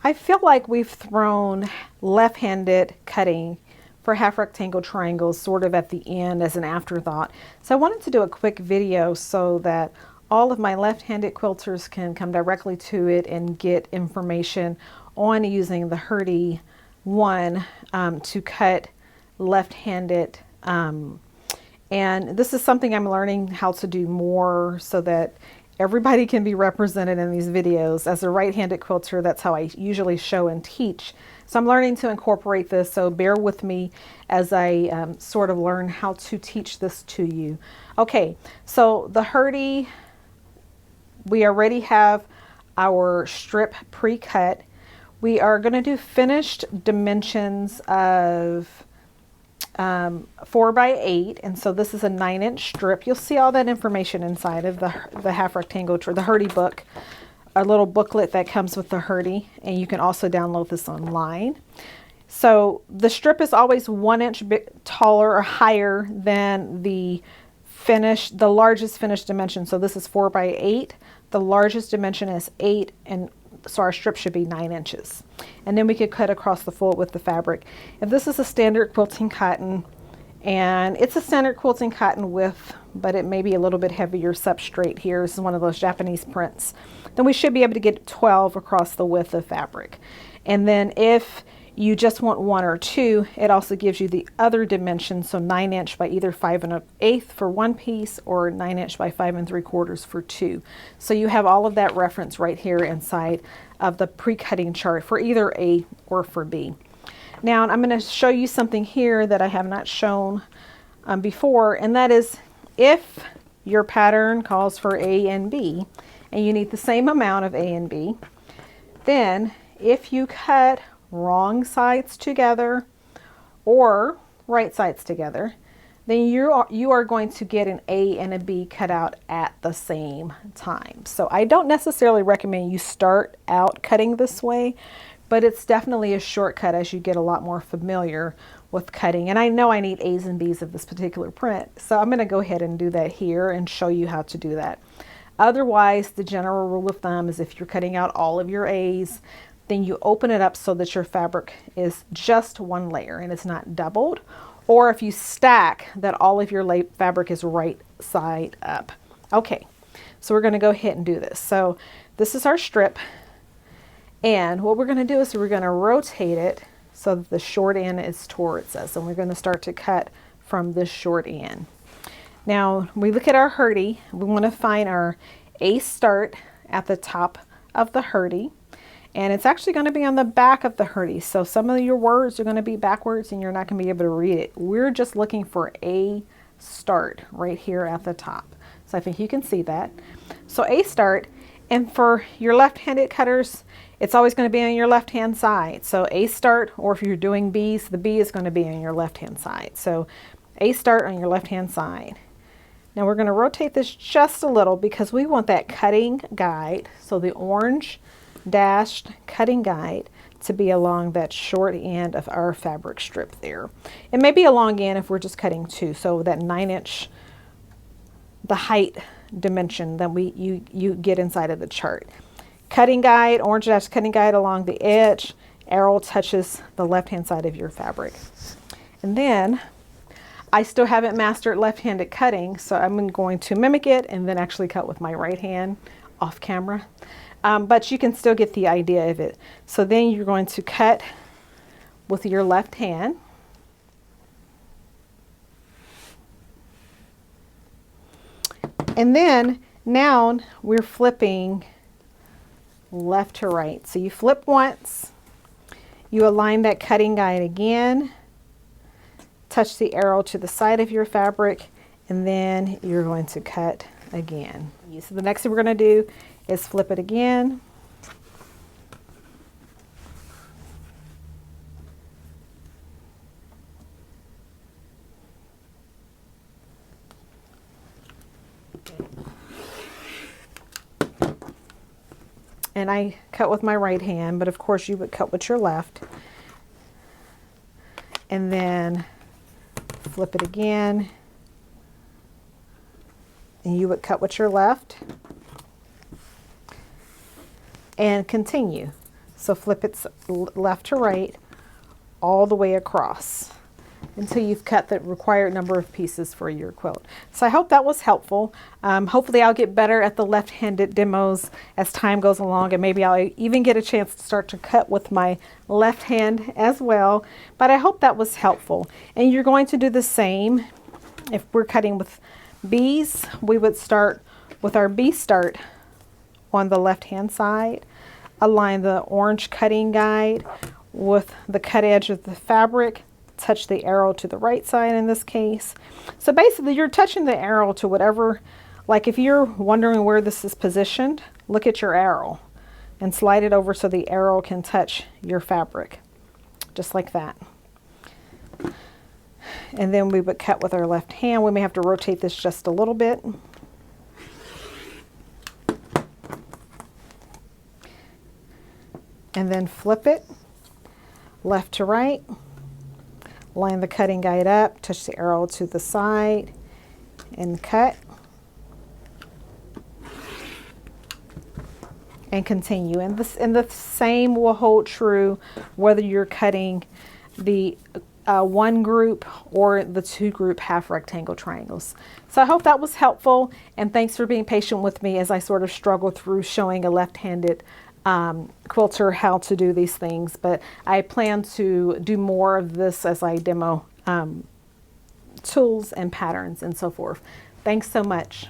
I feel like we've thrown left-handed cutting for half rectangle triangles sort of at the end as an afterthought. So I wanted to do a quick video so that all of my left-handed quilters can come directly to it and get information on using the HuRTy one to cut left-handed. And this is something I'm learning how to do more so that everybody can be represented in these videos. As a right-handed quilter, that's how I usually show and teach. So I'm learning to incorporate this, so bear with me as I sort of learn how to teach this to you. Okay, so the HuRTy, we already have our strip pre-cut. We are going to do finished dimensions of 4x8, and so this is a 9-inch strip. You'll see all that information inside of the half rectangle, the HuRTy book, a little booklet that comes with the HuRTy, and you can also download this online. So the strip is always 1 inch taller or higher than the largest finished dimension. So this is 4x8. The largest dimension is 8, and so our strip should be 9 inches. And then we could cut across the fold with the fabric. If this is a standard quilting cotton, and it's a standard quilting cotton width, but it may be a little bit heavier substrate here. This is one of those Japanese prints. Then we should be able to get 12 across the width of fabric. And then if you just want 1 or 2, it also gives you the other dimension, so 9 inch by either 5 1/8 for one piece or 9 inch by 5 3/4 for 2. So you have all of that reference right here inside of the pre-cutting chart for either A or for B. Now I'm going to show you something here that I have not shown before, and that is if your pattern calls for A and B and you need the same amount of A and B, then if you cut wrong sides together or right sides together, then you are going to get an A and a B cut out at the same time. So I don't necessarily recommend you start out cutting this way, but it's definitely a shortcut as you get a lot more familiar with cutting. And I know I need A's and B's of this particular print, so I'm going to go ahead and do that here and show you how to do that. Otherwise, the general rule of thumb is if you're cutting out all of your A's, then you open it up so that your fabric is just one layer and it's not doubled. Or if you stack, that all of your fabric is right side up. Okay, so we're going to go ahead and do this. So this is our strip, and what we're going to do is we're going to rotate it so that the short end is towards us, and we're going to start to cut from this short end. Now we look at our HuRTy. We want to find our A start at the top of the HuRTy. And it's actually going to be on the back of the HuRTy. So some of your words are going to be backwards and you're not going to be able to read it. We're just looking for A start right here at the top. So I think you can see that. So A start, and for your left-handed cutters, it's always going to be on your left-hand side. So A start, or if you're doing B's, the B is going to be on your left-hand side. So A start on your left-hand side. Now we're going to rotate this just a little because we want that cutting guide. So the orange dashed cutting guide to be along that short end of our fabric strip there. It may be a long end if we're just cutting 2, so that 9 inch, the height dimension that you get inside of the chart. Cutting guide, orange dashed cutting guide along the edge, arrow touches the left hand side of your fabric. And then I still haven't mastered left-handed cutting, so I'm going to mimic it and then actually cut with my right hand off camera. But you can still get the idea of it. So then you're going to cut with your left hand. And then now we're flipping left to right. So you flip once, you align that cutting guide again, touch the arrow to the side of your fabric, and then you're going to cut again. So the next thing we're going to do is flip it again. And I cut with my right hand, but of course you would cut with your left. And then flip it again. And you would cut with your left. And continue. So flip it left to right all the way across until you've cut the required number of pieces for your quilt. So I hope that was helpful. Hopefully I'll get better at the left-handed demos as time goes along, and maybe I'll even get a chance to start to cut with my left hand as well. But I hope that was helpful. And you're going to do the same. If we're cutting with bees, we would start with our bee start on the left-hand side, align the orange cutting guide with the cut edge of the fabric, touch the arrow to the right side in this case. So basically you're touching the arrow to whatever, like if you're wondering where this is positioned, look at your arrow and slide it over so the arrow can touch your fabric, just like that. And then we would cut with our left hand. We may have to rotate this just a little bit. And then flip it left to right. Line the cutting guide up, touch the arrow to the side, and cut. And continue. And the same will hold true whether you're cutting the one group or the two group half rectangle triangles. So I hope that was helpful, and thanks for being patient with me as I sort of struggle through showing a left-handed quilter how to do these things, but I plan to do more of this as I demo tools and patterns and so forth. Thanks so much.